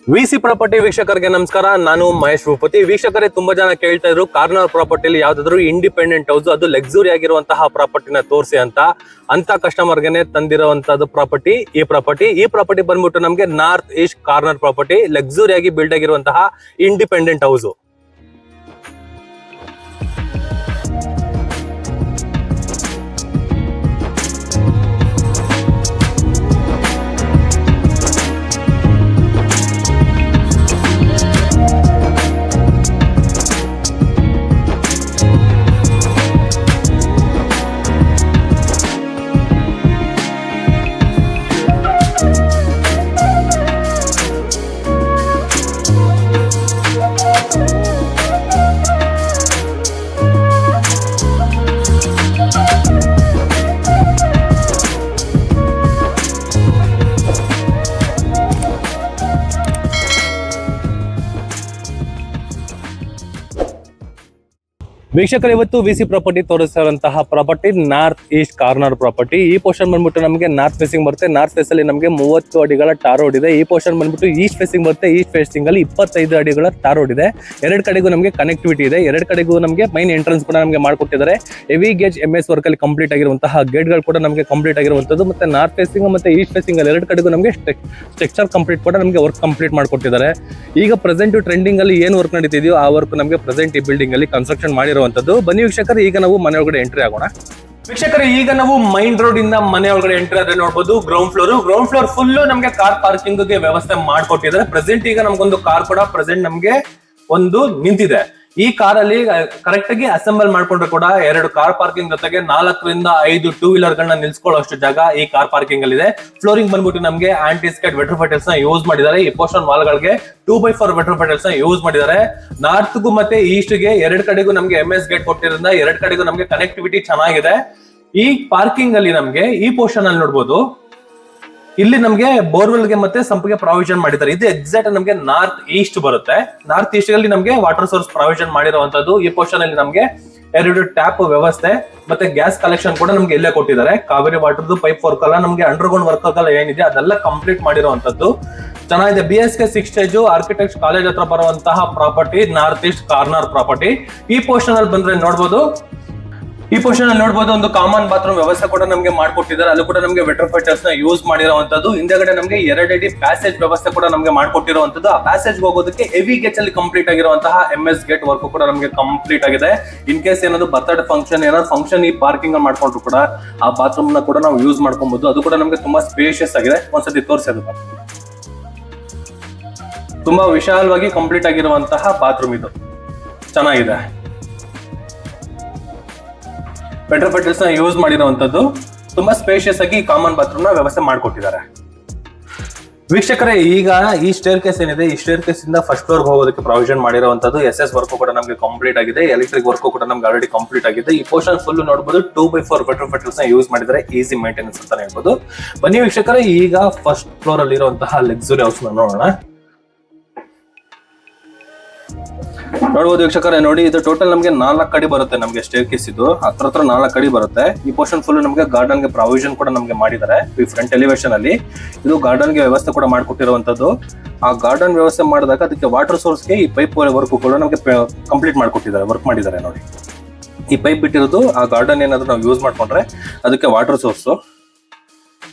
VC property ವೀಕ್ಷಕರಿಗೆ ನಮಸ್ಕಾರ. ನಾನು ಮಹೇಶ್ ಭೂಪತಿ. ವೀಕ್ಷಕರೇ, ತುಂಬಾ ಜನ ಕೇಳ್ತಾ ಇದ್ರು ಕಾರ್ನರ್ ಪ್ರಾಪರ್ಟಿಲಿ ಯಾವ್ದಾದ್ರು ಇಂಡಿಪೆಂಡೆಂಟ್ ಹೌಸ್, ಅದು ಲಕ್ಸುರಿ ಆಗಿರುವಂತಹ ಪ್ರಾಪರ್ಟಿನ ತೋರಿಸಿ ಅಂತ ಕಸ್ಟಮರ್ಗೆನೆ ತಂದಿರುವಂತದ್ದು ಪ್ರಾಪರ್ಟಿ ಈ ಪ್ರಾಪರ್ಟಿ ಬಂದ್ಬಿಟ್ಟು ನಮ್ಗೆ north east corner property, luxury ಆಗಿ ಬಿಲ್ಡ್ ಆಗಿರುವಂತಹ ಇಂಡಿಪೆಂಡೆಂಟ್ ಹೌಸ್. ವೀಕ್ಷಕರು, ಇವತ್ತು ವಿಸಿ ಪ್ರಾಪರ್ಟಿ ತೋರಿಸಿರುವಂತಹ property north east corner property. ಈ ಪೋರ್ಷನ್ ಬಂದ್ಬಿಟ್ಟು ನಮಗೆ ನಾರ್ತ್ ಫೇಸಿಂಗ್ ಬರುತ್ತೆ. ನಾರ್ತ್ ಫೇಸ್ ಅಲ್ಲಿ ನಮಗೆ 30 ಅಡಿಗಳ ಟಾರ್ ರೋಡ್ ಇದೆ. ಈ ಪೋರ್ಷನ್ ಬಂದ್ಬಿಟ್ಟು ಈಸ್ಟ್ ಫೇಸಿಂಗ್ ಬರುತ್ತೆ. ಈಸ್ಟ್ ಫೇಸಿಂಗ್ ಅಲ್ಲಿ 25 ಅಡಿಗಳ ಟಾರ್ ರೋಡ್ ಇದೆ. ಎರಡು ಕಡೆಗೂ ನಮಗೆ ಕನೆಕ್ಟಿವಿಟಿ ಇದೆ. ಎರಡು ಕಡೆಗೂ ನಮಗೆ ಮೈನ್ ಎಂಟ್ರೆನ್ಸ್ ಕೂಡ ನಮಗೆ ಮಾಡಿಕೊಟ್ಟಿದ್ದಾರೆ. ಹೆವಿ ಗೇಜ್ MS ವರ್ಕ್ ಅಲ್ಲಿ ಕಂಪ್ಲೀಟ್ ಆಗಿರುವಂತಹ ಗೇಟ್ ಗಳು ಕೂಡ ನಮಗೆ ಕಂಪ್ಲೀಟ್ ಆಗಿರುವಂತದ್ದು. ಮತ್ತೆ ನಾರ್ತ್ ಫೇಸಿಂಗ್ ಮತ್ತೆ ಈಸ್ಟ್ ಫೇಸಿಂಗ್ ಅಲ್ಲಿ ಎರಡು ಕಡೆಗೂ ನಮಗೆ ಸ್ಟ್ರಕ್ಚರ್ ಕಂಪ್ಲೀಟ್ ಕೂಡ ನಮಗೆ ವರ್ಕ್ ಕಂಪ್ಲೀಟ್ ಮಾಡಿಕೊಟ್ಟಿದ್ದಾರೆ. ಈಗ ಪ್ರೆಸೆಂಟ್ ಟ್ರೆಂಡಿಂಗ್ ಅಲ್ಲಿ ಏನು ವರ್ಕ್ ನಡೀತಿದೆಯೋ ಆ ವರ್ಕ್ ನಮಗೆ ಪ್ರೆಸೆಂಟ್ ಈ ಬಿಲ್ಡಿಂಗ್ ಅಲ್ಲಿ ಕನ್ಸ್ಟ್ರಕ್ಷನ್ ಮಾಡಿರುವಂತದ್ದು. ಬನ್ನಿ ವೀಕ್ಷಕರು, ಈಗ ನಾವು ಮನೆ ಒಳಗಡೆ ಎಂಟ್ರಿ ಆಗೋಣ. ವೀಕ್ಷಕರು, ಈಗ ನಾವು ಮೈನ್ ರೋಡ್ ಇಂದ ಮನೆ ಒಳಗಡೆ ಎಂಟ್ರಿ ಆದ್ರೆ ನೋಡಬಹುದು ಗ್ರೌಂಡ್ ಫ್ಲೋರ್ ಫುಲ್ ನಮಗೆ ಕಾರ್ ಪಾರ್ಕಿಂಗ್ ಗೆ ವ್ಯವಸ್ಥೆ ಮಾಡ್ಕೊಟ್ಟಿದ್ದಾರೆ. ಪ್ರೆಸೆಂಟ್ ಈಗ ನಮ್ಗೊಂದು ಕಾರ್ ಕೂಡ ಪ್ರೆಸೆಂಟ್ ನಮ್ಗೆ ಒಂದು ನಿಂತಿದೆ. ಈ ಕಾರಲ್ಲಿ ಕರೆಕ್ಟ್ ಆಗಿ ಅಸೆಂಬಲ್ ಮಾಡ್ಕೊಂಡ್ರೆ ಕೂಡ 2 ಕಾರ್ ಪಾರ್ಕಿಂಗ್ ಜೊತೆಗೆ 4 ರಿಂದ 5 ಟೂ ವೀಲರ್ ಗಳನ್ನ ನಿಲ್ಸ್ಕೊಳ್ಳೋಷ್ಟು ಜಾಗ ಈ ಕಾರ್ ಪಾರ್ಕಿಂಗ್ ಅಲ್ಲಿ ಇದೆ. ಫ್ಲೋರಿಂಗ್ ಬಂದ್ಬಿಟ್ಟು ನಮಗೆ ಆಂಟಿ ಸ್ಕೇಟ್ ವೆಟ್ರೋಫೈಟಲ್ಸ್ ನ ಯೂಸ್ ಮಾಡಿದ್ದಾರೆ. ಈ ಪೋರ್ಷನ್ ವಾಲ್ ಗಳಿಗೆ 2x4 ವೆಟ್ರೋಫೈಟಲ್ಸ್ ನ ಯೂಸ್ ಮಾಡಿದ್ದಾರೆ. ನಾರ್ತ್ ಗೂ ಮತ್ತೆ ಈಸ್ಟ್ ಗೆ ಎರಡು ಕಡೆಗೂ ನಮಗೆ MS ಗೇಟ್ ಕೊಟ್ಟಿರೋದ್ರಿಂದ ಎರಡು ಕಡೆಗೂ ನಮಗೆ ಕನೆಕ್ಟಿವಿಟಿ ಚೆನ್ನಾಗಿದೆ. ಈ ಪಾರ್ಕಿಂಗ್ ಅಲ್ಲಿ ನಮಗೆ ಈ ಪೋರ್ಷನ್ ಅಲ್ಲಿ ನೋಡಬಹುದು, ಇಲ್ಲಿ ನಮಗೆ ಬೋರ್ವೆಲ್ ಗೆ ಮತ್ತೆ ಸಂಪಿಗೆ ಪ್ರಾವಿಷನ್ ಮಾಡಿದ್ದಾರೆ. ಇದು ಎಕ್ಸಾಕ್ಟ್ ನಮಗೆ ನಾರ್ತ್ ಈಸ್ಟ್ ಬರುತ್ತೆ. ನಾರ್ತ್ ಈಸ್ಟ್ ಅಲ್ಲಿ ನಮಗೆ ವಾಟರ್ ಸೋರ್ಸ್ ಪ್ರಾವಿಷನ್ ಮಾಡಿರುವಂತದ್ದು. ಈ ಪೋರ್ಷನ್ ಅಲ್ಲಿ ನಮಗೆ 2 ಟ್ಯಾಪ್ ವ್ಯವಸ್ಥೆ ಮತ್ತೆ ಗ್ಯಾಸ್ ಕಲೆಕ್ಷನ್ ಕೂಡ ನಮ್ಗೆ ಇಲ್ಲೇ ಕೊಟ್ಟಿದ್ದಾರೆ. ಕಾವೇರಿ ವಾಟರ್ದು ಪೈಪ್ ವರ್ಕ್ ಅಲ್ಲ, ನಮಗೆ ಅಂಡರ್ಗ್ರೌಂಡ್ ವರ್ಕ್ ಎಲ್ಲ ಏನಿದೆ ಅದೆಲ್ಲ ಕಂಪ್ಲೀಟ್ ಮಾಡಿರುವಂತದ್ದು. ಚೆನ್ನಾಗಿದೆ. BSK 6 ಸ್ಟೇಜ್ ಆರ್ಕಿಟೆಕ್ಟ್ ಕಾಲೇಜ್ ಹತ್ರ ಬರುವಂತಹ property north east corner property. ಈ ಪೋರ್ಷನ್ ಅಲ್ಲಿ ಬಂದ್ರೆ ನೋಡಬಹುದು, ಒಂದು ಕಾಮನ್ ಬಾತ್ರೂಮ್ ವ್ಯವಸ್ಥೆ ಕೂಡ ನಮಗೆ ಮಾಡ್ಕೊಟ್ಟಿದ್ದಾರೆ. ಅದು ಕೂಡ ನಮಗೆ ವೆಟ್ರೋಫೈಟರ್ಸ್ ನ ಯೂಸ್ ಮಾಡಿರುವಂತದ್ದು. ಹಿಂದೆಗಡೆ ನಮಗೆ 2 ಅಡಿ ಪ್ಯಾಸೇಜ್ ವ್ಯವಸ್ಥೆ ಕೂಡ ನಮಗೆ ಮಾಡ್ಕೊಟ್ಟಿರುವಂತದ್ದು. ಆ ಪ್ಯಾಸೇಜ್ ಹೋಗೋದಕ್ಕೆ ಹೆವಿ ಗೇಜ್ ಅಲ್ಲಿ ಕಂಪ್ಲೀಟ್ ಆಗಿರುವಂತಹ MS ಗೇಟ್ ವರ್ಕ್ ಕೂಡ ನಮಗೆ ಕಂಪ್ಲೀಟ್ ಆಗಿದೆ. ಇನ್ ಕೇಸ್ ಏನಾದ್ರು ಬರ್ತ್ಡೇ ಫಂಕ್ಷನ್ ಈ ಪಾರ್ಕಿಂಗ್ ಅಲ್ಲಿ ಮಾಡ್ಕೊಂಡ್ರು ಕೂಡ ಆ ಬಾತ್ರೂಮ್ ನ ಕೂಡ ನಾವು ಯೂಸ್ ಮಾಡ್ಕೊಬಹುದು. ಅದು ಕೂಡ ನಮಗೆ ತುಂಬಾ ಸ್ಪೇಷಿಯಸ್ ಆಗಿದೆ. ಒಂದ್ಸತಿ ತೋರಿಸೋದು, ತುಂಬಾ ವಿಶಾಲವಾಗಿ ಕಂಪ್ಲೀಟ್ ಆಗಿರುವಂತಹ ಬಾತ್ರೂಮ್ ಇದು. ಚೆನ್ನಾಗಿದೆ. ವೆಟ್ರೋಫೈಟಲ್ಸ್ ನ ಯೂಸ್ ಮಾಡಿರುವಂತದ್ದು. ತುಂಬಾ ಸ್ಪೇಷಿಯಸ್ ಆಗಿ ಕಾಮನ್ ಬಾತ್ರೂಮ್ ನ ವ್ಯವಸ್ಥೆ ಮಾಡಿಕೊಟ್ಟಿದ್ದಾರೆ. ವೀಕ್ಷಕರೇ, ಈಗ ಈ ಸ್ಟೇರ್ ಕೇಸ್ ಏನಿದೆ, ಈ ಸ್ಟೇರ್ ಕೇಸ್ ಇಂದ ಫಸ್ಟ್ ಫ್ಲೋರ್ ಹೋಗೋದಕ್ಕೆ ಪ್ರಾವಿಷನ್ ಮಾಡಿರುವಂತದ್ದು. SS ವರ್ಕ್ ಕೂಡ ನಮಗೆ ಕಂಪ್ಲೀಟ್ ಆಗಿದೆ. ಎಲೆಕ್ಟ್ರಿಕ್ ವರ್ಕ್ ಕೂಡ ನಮ್ಗೆ ಆಲ್ರೆಡಿ ಕಂಪ್ಲೀಟ್ ಆಗಿದೆ. ಈ ಪೋರ್ಷನ್ ಫುಲ್ ನೋಡಬಹುದು 2x4 ವೆಟ್ರೋಫೈಟಲ್ಸ್ ನ ಯೂಸ್ ಮಾಡಿದ್ದಾರೆ. ಈಸಿ ಮೇಂಟೆನೆನ್ಸ್ ಅಂತ ಹೇಳ್ಬೋದು. ಬನ್ನಿ ವೀಕ್ಷಕರೇ, ಈಗ ಫಸ್ಟ್ ಫ್ಲೋರ್ ಅಲ್ಲಿ ಇರುವಂತಹ ಲಕ್ಸುರಿ ಹೌಸ್ ನ ನೋಡೋಣ. ನೋಡಬಹುದು ವೀಕ್ಷಕರೇ, ನೋಡಿ, ಇದು ಟೋಟಲ್ ನಮಗೆ 4 ಅಡಿ ಬರುತ್ತೆ. ನಮಗೆ ಸ್ಟೇರ್ ಕೇಸ್ ಇದು ಹತ್ರ 4 ಅಡಿ ಬರುತ್ತೆ. ಈ ಪೋರ್ಷನ್ ಫುಲ್ ನಮಗೆ ಗಾರ್ಡನ್ ಗೆ ಪ್ರಾವಿಷನ್ ಕೂಡ ನಮಗೆ ಮಾಡಿದ್ದಾರೆ. ಈ ಫ್ರಂಟ್ ಎಲಿವೇಶನ್ ಅಲ್ಲಿ ಇದು ಗಾರ್ಡನ್ ಗೆ ವ್ಯವಸ್ಥೆ ಕೂಡ ಮಾಡ್ಕೊಟ್ಟಿರುವಂತದ್ದು. ಆ ಗಾರ್ಡನ್ ವ್ಯವಸ್ಥೆ ಮಾಡಿದಾಗ ಅದಕ್ಕೆ ವಾಟರ್ ಸೋರ್ಸ್ ಗೆ ಈ ಪೈಪ್ ವರ್ಕ್ ಕೂಡ ನಮಗೆ ಕಂಪ್ಲೀಟ್ ಮಾಡ್ಕೊಟ್ಟಿದ್ದಾರೆ, ವರ್ಕ್ ಮಾಡಿದ್ದಾರೆ. ನೋಡಿ, ಈ ಪೈಪ್ ಬಿಟ್ಟಿರೋದು ಆ ಗಾರ್ಡನ್ ಏನಾದ್ರು ನಾವು ಯೂಸ್ ಮಾಡ್ಕೊಂಡ್ರೆ ಅದಕ್ಕೆ ವಾಟರ್ ಸೋರ್ಸ್.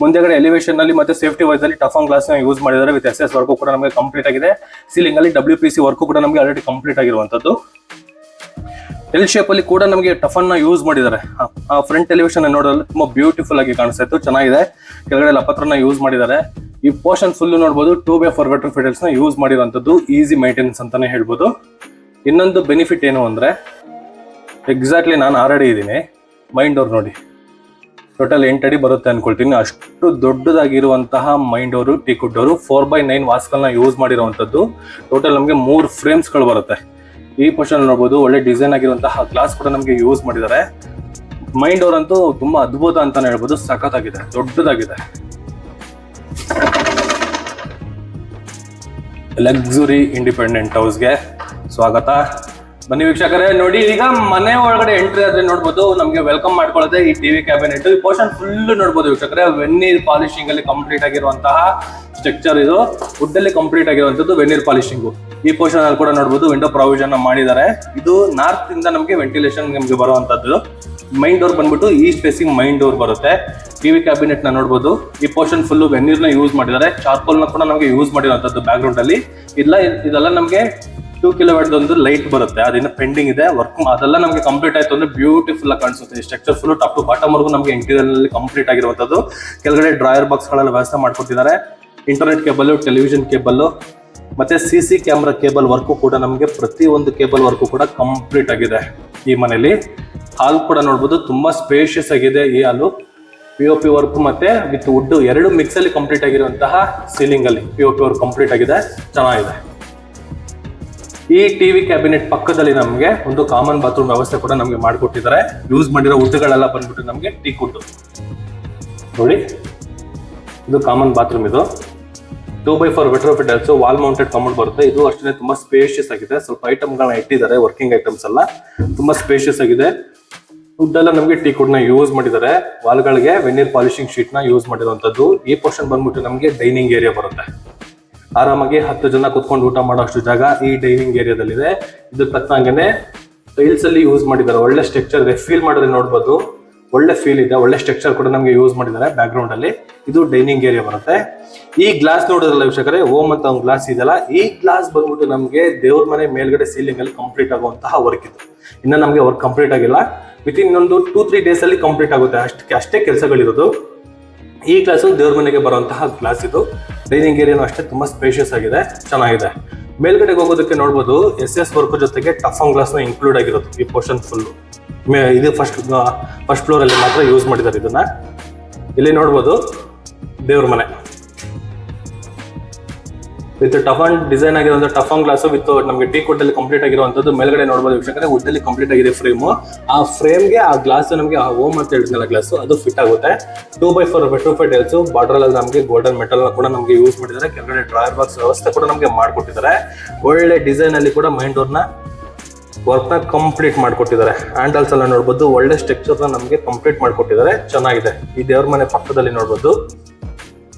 ಮುಂದೆಗಡೆ ಎಲಿವೇಶನ್ ಅಲ್ಲಿ ಮತ್ತೆ ಸೇಫ್ಟಿ ವೈಸ್ ಅಲ್ಲಿ ಟಫನ್ ಗ್ಲಾಸ್ ನ ಯೂಸ್ ಮಾಡಿದ್ದಾರೆ. ವಿತ್ SS ವರ್ಕ್ ಕೂಡ ನಮಗೆ ಕಂಪ್ಲೀಟ್ ಆಗಿದೆ. ಸೀಲಿಂಗ್ ಅಲ್ಲಿ WPC ವರ್ಕ್ ಕೂಡ ನಮಗೆ ಆಲ್ರೆಡಿ ಕಂಪ್ಲೀಟ್ ಆಗಿರುವಂತದ್ದು. ಎಲ್ ಶೇಪ್ ಅಲ್ಲಿ ಕೂಡ ನಮಗೆ ಟಫನ್ ನ ಯೂಸ್ ಮಾಡಿದ್ದಾರೆ. ಆ ಫ್ರಂಟ್ ಎಲಿವೇಶನ್ ನೋಡಲು ತುಂಬಾ ಬ್ಯೂಟಿಫುಲ್ ಆಗಿ ಕಾಣಿಸ್ತಾ ಇತ್ತು, ಚೆನ್ನಾಗಿದೆ. ಕೆಳಗಡೆ ಲಪತ್ರನ ಯೂಸ್ ಮಾಡಿದ್ದಾರೆ. ಈ ಪೋರ್ಷನ್ ಫುಲ್ ನೋಡಬಹುದು 2x4 ವೆಟ್ರೋಫೈಟಲ್ಸ್ ನ ಯೂಸ್ ಮಾಡಿರುವಂತದ್ದು. ಈಸಿ ಮೇಂಟೆನೆನ್ಸ್ ಅಂತಾನೆ ಹೇಳ್ಬೋದು. ಇನ್ನೊಂದು ಬೆನಿಫಿಟ್ ಏನು ಅಂದ್ರೆ, ಎಕ್ಸಾಕ್ಟ್ಲಿ ನಾನು ಆಲ್ರೆಡಿ ಇದ್ದೀನಿ. ಮೈನ್ ಡೋರ್ ನೋಡಿ, ಟೋಟಲ್ 8 ಅಡಿ ಬರುತ್ತೆ ಅನ್ಕೊಳ್ತೀನಿ. ಅಷ್ಟು ದೊಡ್ಡದಾಗಿರುವಂತಹ main door, teakwood door, 4x9 ವಾಸ್ಕಲ್ನ ಯೂಸ್ ಮಾಡಿರುವಂತದ್ದು. ಟೋಟಲ್ ನಮಗೆ 3 ಫ್ರೇಮ್ಸ್ ಗಳು ಬರುತ್ತೆ. ಈ ಪೋರ್ಷನ್ ನೋಡಬಹುದು, ಒಳ್ಳೆ ಡಿಸೈನ್ ಆಗಿರುವಂತಹ ಗ್ಲಾಸ್ ಕೂಡ ನಮಗೆ ಯೂಸ್ ಮಾಡಿದ್ದಾರೆ. ಮೈನ್ ಡೋರ್ ಅಂತೂ ತುಂಬಾ ಅದ್ಭುತ ಅಂತಾನೆ ಹೇಳ್ಬೋದು. ಸಖತ್ತಾಗಿದೆ, ದೊಡ್ಡದಾಗಿದೆ. ಲಕ್ಸುರಿ ಇಂಡಿಪೆಂಡೆಂಟ್ ಹೌಸ್ಗೆ ಸ್ವಾಗತ. ಬನ್ನಿ ವೀಕ್ಷಕರೇ, ನೋಡಿ ಈಗ ಮನೆ ಒಳಗಡೆ ಎಂಟ್ರಿ ಆದ್ರೆ ನೋಡ್ಬೋದು ನಮ್ಗೆ ವೆಲ್ಕಮ್ ಮಾಡ್ಕೊಳ್ಳೋದೆ ಈ ಟಿವಿ ಕ್ಯಾಬಿನೆಟ್. ಈ ಪೋರ್ಷನ್ ಫುಲ್ ನೋಡ್ಬೋದು ವೀಕ್ಷಕರೇ, ವೆನ್ನೀರ್ ಪಾಲಿಶಿಂಗ್ ಅಲ್ಲಿ ಕಂಪ್ಲೀಟ್ ಆಗಿರುವಂತಹ ಸ್ಟ್ರಕ್ಚರ್ ಇದು. ವುಡ್ ಅಲ್ಲಿ ಕಂಪ್ಲೀಟ್ ಆಗಿರುವಂತದ್ದು ವೆನ್ನೀರ್ ಪಾಲಿಶಿಂಗ್. ಈ ಪೋರ್ಷನ್ ಅಲ್ಲಿ ಕೂಡ ನೋಡ್ಬೋದು ವಿಂಡೋ ಪ್ರಾವಿಷನ್ ಮಾಡಿದ್ದಾರೆ. ಇದು ನಾರ್ತ್ ಇಂದ ನಮಗೆ ವೆಂಟಿಲೇಷನ್ ನಮಗೆ ಬರುವಂತದ್ದು. ಮೈನ್ ಡೋರ್ ಬಂದ್ಬಿಟ್ಟು ಈಸ್ಟ್ ಫೇಸಿಂಗ್ ಮೈನ್ ಡೋರ್ ಬರುತ್ತೆ. ಟಿವಿ ಕ್ಯಾಬಿನೆಟ್ ನ ನೋಡ್ಬೋದು. ಈ ಪೋರ್ಷನ್ ಫುಲ್ ವೆನ್ನೀರ್ ನ ಯೂಸ್ ಮಾಡಿದ್ದಾರೆ. ಚಾರ್ಕೋಲ್ ನ ಕೂಡ ನಮಗೆ ಯೂಸ್ ಮಾಡಿರುವಂತದ್ದು ಬ್ಯಾಕ್ ಗ್ರೌಂಡ್ ಅಲ್ಲಿ. ಇದೆಲ್ಲ ನಮಗೆ 2 ಕಿಲೋವಾಟ್ ಒಂದು ಲೈಟ್ ಬರುತ್ತೆ, ಅದಿನ್ನ ಪೆಂಡಿಂಗ್ ಇದೆ ವರ್ಕ್. ಅದೆಲ್ಲ ನಮಗೆ ಕಂಪ್ಲೀಟ್ ಆಯ್ತು ಅಂದ್ರೆ ಬ್ಯೂಟಿಫುಲ್ ಆಗಿ ಕಾಣಿಸುತ್ತೆ. Structure full top to bottom ವರೆಗೂ ನಮಗೆ ಇಂಟೀರಿಯರ್ ಅಲ್ಲಿ ಕಂಪ್ಲೀಟ್ ಆಗಿರುವಂತದ್ದು. ಕೆಳಗಡೆ ಡ್ರಾಯರ್ ಬಾಕ್ಸ್ ಗಳೆಲ್ಲ ವ್ಯವಸ್ಥೆ ಮಾಡ್ಕೊಟ್ಟಿದ್ದಾರೆ. ಇಂಟರ್ನೆಟ್ ಕೇಬಲ್, ಟೆಲಿವಿಷನ್ ಕೇಬಲ್ ಮತ್ತೆ CC ಕ್ಯಾಮ್ರಾ ಕೇಬಲ್ ವರ್ಕು ಕೂಡ ನಮಗೆ ಪ್ರತಿ ಒಂದು ಕೇಬಲ್ ವರ್ಕು ಕೂಡ ಕಂಪ್ಲೀಟ್ ಆಗಿದೆ ಈ ಮನೆಯಲ್ಲಿ. ಹಾಲ್ ಕೂಡ ನೋಡ್ಬೋದು, ತುಂಬಾ ಸ್ಪೇಷಿಯಸ್ ಆಗಿದೆ ಈ ಹಾಲು. POP ವರ್ಕ್ ಮತ್ತೆ ವಿತ್ ವುಡ್ ಎರಡು ಮಿಕ್ಸ್ ಅಲ್ಲಿ ಕಂಪ್ಲೀಟ್ ಆಗಿರುವಂತಹ ಸೀಲಿಂಗ್ ಅಲ್ಲಿ POP ವರ್ಕ್ ಕಂಪ್ಲೀಟ್ ಆಗಿದೆ, ಚೆನ್ನಾಗಿದೆ. ಈ ಟಿವಿ ಕ್ಯಾಬಿನೆಟ್ ಪಕ್ಕದಲ್ಲಿ ನಮಗೆ ಒಂದು ಕಾಮನ್ ಬಾತ್ರೂಮ್ ವ್ಯವಸ್ಥೆ ಕೂಡ ನಮಗೆ ಮಾಡಿಕೊಟ್ಟಿದ್ದಾರೆ. ಯೂಸ್ ಮಾಡಿರೋ ವುಡ್ಗಳೆಲ್ಲ ಬಂದ್ಬಿಟ್ಟು ನಮಗೆ ಟೀಕ್ ವುಡ್ ನೋಡಿ. ಇದು ಕಾಮನ್ ಬಾತ್ರೂಮ್. ಇದು 2x4 ವೆಟ್ರೋಫಿಟ್ ವಾಲ್ ಮೌಂಟೆಡ್ ಕಮೋಡ್ ಬರುತ್ತೆ. ಇದು ಅಷ್ಟೇ ತುಂಬಾ ಸ್ಪೇಷಿಯಸ್ ಆಗಿದೆ. ಸ್ವಲ್ಪ ಐಟಮ್ಗಳನ್ನ ಇಟ್ಟಿದ್ದಾರೆ, ವರ್ಕಿಂಗ್ ಐಟಮ್ಸ್ ಎಲ್ಲ ತುಂಬಾ ಸ್ಪೇಷಿಯಸ್ ಆಗಿದೆ. ವುಡ್ ಎಲ್ಲ ನಮಗೆ ಟೀಕ್ ವುಡ್ ನ ಯೂಸ್ ಮಾಡಿದ್ದಾರೆ. ವಾಲ್ಗಳಿಗೆ ವೆನ್ನೀರ್ ಪಾಲಿಶಿಂಗ್ ಶೀಟ್ ನ ಯೂಸ್ ಮಾಡಿರುವಂತದ್ದು. ಈ ಪೋರ್ಷನ್ ಬಂದ್ಬಿಟ್ಟು ನಮಗೆ ಡೈನಿಂಗ್ ಏರಿಯಾ ಬರುತ್ತೆ. ಆರಾಮಾಗಿ 10 ಜನ ಕುತ್ಕೊಂಡು ಊಟ ಮಾಡೋ ಅಷ್ಟು ಜಾಗ ಈ ಡೈನಿಂಗ್ ಏರಿಯಾದಲ್ಲಿದೆ. ಇದು ತಕ್ಕಂಗೆ ಟೈಲ್ಸ್ ಅಲ್ಲಿ ಯೂಸ್ ಮಾಡಿದ್ದಾರೆ. ಒಳ್ಳೆ ಸ್ಟ್ರಕ್ಚರ್ ಇದೆ, ಫೀಲ್ ಮಾಡಿದ್ರೆ ನೋಡ್ಬೋದು ಒಳ್ಳೆ ಫೀಲ್ ಇದೆ. ಒಳ್ಳೆ ಸ್ಟ್ರಕ್ಚರ್ ಕೂಡ ನಮಗೆ ಯೂಸ್ ಮಾಡಿದ್ದಾರೆ ಬ್ಯಾಕ್ ಗ್ರೌಂಡ್ ಅಲ್ಲಿ. ಇದು ಡೈನಿಂಗ್ ಏರಿಯಾ ಬರುತ್ತೆ. ಈ ಗ್ಲಾಸ್ ನೋಡೋದ್ರಲ್ಲ ವೀಕ್ಷಕರೇ, ಓಮ್ ಅಂತ ಒಂದು ಗ್ಲಾಸ್ ಇದೆಯಲ್ಲ, ಈ ಗ್ಲಾಸ್ ಬಂದ್ಬಿಟ್ಟು ನಮಗೆ ದೇವ್ರ ಮನೆ ಮೇಲ್ಗಡೆ ಸೀಲಿಂಗ್ ಅಲ್ಲಿ ಕಂಪ್ಲೀಟ್ ಆಗುವಂತಹ ವರ್ಕ್ ಇದು. ಇನ್ನ ನಮಗೆ ವರ್ಕ್ ಕಂಪ್ಲೀಟ್ ಆಗಿಲ್ಲ. ವಿತ್ ಇನ್ ಒಂದು 2-3 ಡೇಸ್ ಅಲ್ಲಿ ಕಂಪ್ಲೀಟ್ ಆಗುತ್ತೆ. ಅಷ್ಟೇ ಕೆಲಸಗಳಿರೋದು. ಈ ಗ್ಲಾಸು ದೇವ್ರ ಮನೆಗೆ ಬರುವಂತಹ ಗ್ಲಾಸ್ ಇದು. ಡೈನಿಂಗ್ ಏರಿಯಾನು ಅಷ್ಟೇ ತುಂಬಾ ಸ್ಪೇಷಿಯಸ್ ಆಗಿದೆ, ಚೆನ್ನಾಗಿದೆ. ಮೇಲ್ಗಡೆಗೆ ಹೋಗೋದಕ್ಕೆ ನೋಡ್ಬೋದು SS ವರ್ಕ್ ಜೊತೆಗೆ ಟಫನ್ ಗ್ಲಾಸ್ ನ ಇನ್ಕ್ಲೂಡ್ ಆಗಿರೋದು ಈ ಪೋರ್ಷನ್ ಫುಲ್. ಇದು ಫಸ್ಟ್ ಫ್ಲೋರ್ ಅಲ್ಲಿ ಮಾತ್ರ ಯೂಸ್ ಮಾಡಿದ್ದಾರೆ ಇದನ್ನ. ಇಲ್ಲಿ ನೋಡ್ಬೋದು ದೇವ್ರ ಮನೆ ವಿತ್ ಟಫನ್ ಡಿಸೈನ್ ಆಗಿರುವಂತಹ ಟಫನ್ ಗ್ಲಾಸ್ ವಿತ್ ನಮಗೆ ಟೀಕ್ ವುಡ್ ಅಲ್ಲಿ ಕಂಪ್ಲೀಟ್ ಆಗಿರುವಂತದ್ದು. ಮೇಲ್ಗಡೆ ನೋಡಬಹುದು ವೀಕ್ಷಕರೇ, ವುಡ್ ಅಲ್ಲಿ ಕಂಪ್ಲೀಟ್ ಆಗಿದೆ ಫ್ರೇಮ್. ಆ ಫ್ರೇಮ್ಗೆ ಆ ಗ್ಲಾಸ್ ನಮಗೆ ಓಮ್ ಅಂತ ಹೇಳಿದ್ನಲ್ಲ ಗ್ಲಾಸ್, ಅದು ಫಿಟ್ ಆಗುತ್ತೆ. 2x4 ವೆಟ್ರೋಫಿಟ್ ಟೈಲ್ಸ್ ಬಾರ್ಡರ್ ಅಲ್ಲಿ ನಮಗೆ ಗೋಲ್ಡನ್ ಮೆಟಲ್ ಕೂಡ ನಮಗೆ ಯೂಸ್ ಮಾಡಿದ್ದಾರೆ. ಕೆಳಗಡೆ ಡ್ರಾಯರ್ ಬಾಕ್ಸ್ ವ್ಯವಸ್ಥೆ ಕೂಡ ನಮಗೆ ಮಾಡ್ಕೊಟ್ಟಿದ್ದಾರೆ. ಒಳ್ಳೆ ಡಿಸೈನ್ ಅಲ್ಲಿ ಕೂಡ ಮೈನ್ ಡೋರ್ ನ ವರ್ಕ್ ನ ಕಂಪ್ಲೀಟ್ ಮಾಡ್ಕೊಟ್ಟಿದ್ದಾರೆ. ಹ್ಯಾಂಡಲ್ಸ್ ಎಲ್ಲ ನೋಡ್ಬೋದು, ಒಳ್ಳೆ ಸ್ಟ್ರಕ್ಚರ್ ನ ನಮಗೆ ಕಂಪ್ಲೀಟ್ ಮಾಡ್ಕೊಟ್ಟಿದ್ದಾರೆ, ಚೆನ್ನಾಗಿದೆ. ಈ ದೇವ್ರ ಮನೆ ಪಕ್ಕದಲ್ಲಿ ನೋಡ್ಬೋದು